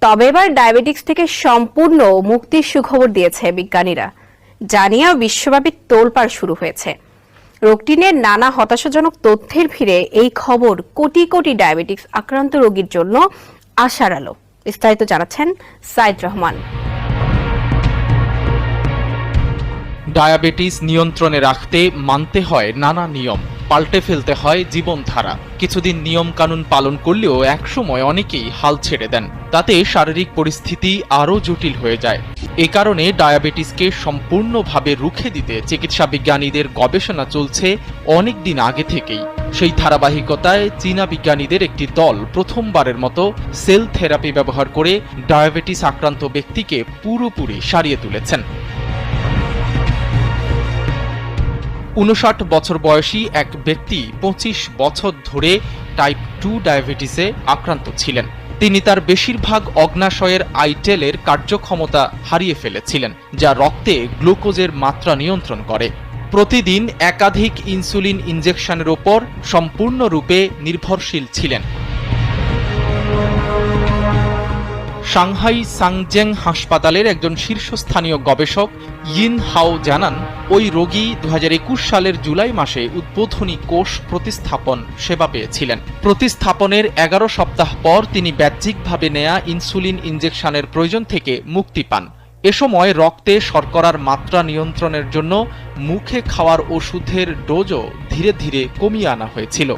তবে এবার ডায়াবেটিক্স থেকে সম্পূর্ণ মুক্তির সুখবর দিয়েছে বিজ্ঞানীরা। জানিয়েও বিশ্বব্যাপী তোলপাড় শুরু হয়েছে। রোগটি নিয়ে নানা হতাশাজনক তথ্যের ভিড়ে এই খবর কোটি কোটি ডায়াবেটিক্স আক্রান্ত রোগীর জন্য আশার আলো। বিস্তারিত জানাচ্ছেন সাইদ রহমান। ডায়াবেটিস নিয়ন্ত্রণে রাখতে মানতে হয় নানা নিয়ম, পাল্টে ফেলতে হয় জীবনধারা। কিছুদিন নিয়ম কানুন পালন করলেও একসময় অনেকেই হাল ছেড়ে দেন। তাতে শারীরিক পরিস্থিতি আরও জটিল হয়ে যায়। এ কারণে ডায়াবেটিসকে সম্পূর্ণভাবে রুখে দিতে চিকিৎসা বিজ্ঞানীদের গবেষণা চলছে অনেক দিন আগে থেকেই। সেই ধারাবাহিকতায় চীনা বিজ্ঞানীদের একটি দল প্রথমবারের মতো সেল থেরাপি ব্যবহার করে ডায়াবেটিস আক্রান্ত ব্যক্তিকে পুরোপুরি সারিয়ে তুলেছেন। ৫৯ বছর বয়সী এক ব্যক্তি ২৫ বছর ধরে টাইপ 2 ডায়াবেটিসে আক্রান্ত ছিলেন। তিনি তার বেশিরভাগ অগ্নাশয়ের আইটেলের কার্যক্ষমতা হারিয়ে ফেলেছিলেন, যা রক্তে গ্লুকোজের মাত্রা নিয়ন্ত্রণ করে। প্রতিদিন একাধিক ইনসুলিন ইনজেকশনের ওপর সম্পূর্ণরূপে নির্ভরশীল ছিলেন। সাংহাই সাংজেং হাসপাতালের একজন শীর্ষস্থানীয় গবেষক ইন হাও জানান, ওই রোগী ২০২১ সালের জুলাই মাসে উদ্বোধনী কোষ প্রতিস্থাপন সেবা পেয়েছিলেন। প্রতিস্থাপনের ১১ সপ্তাহ পর তিনি বাহ্যিকভাবে নেয়া ইনসুলিন ইনজেকশনের প্রয়োজন থেকে মুক্তি পান। এ সময় রক্তে শর্করার মাত্রা নিয়ন্ত্রণের জন্য মুখে খাওয়ার ওষুধের ডোজও ধীরে ধীরে কমিয়ে আনা হয়েছিল।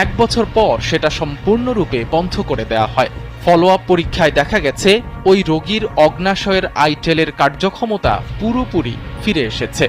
১ বছর পর সেটা সম্পূর্ণরূপে বন্ধ করে দেওয়া হয়। ফলো আপ পরীক্ষায় দেখা গেছে ওই রোগীর অগ্নাশয়ের আইটেলের কার্যক্ষমতা পুরোপুরি ফিরে এসেছে।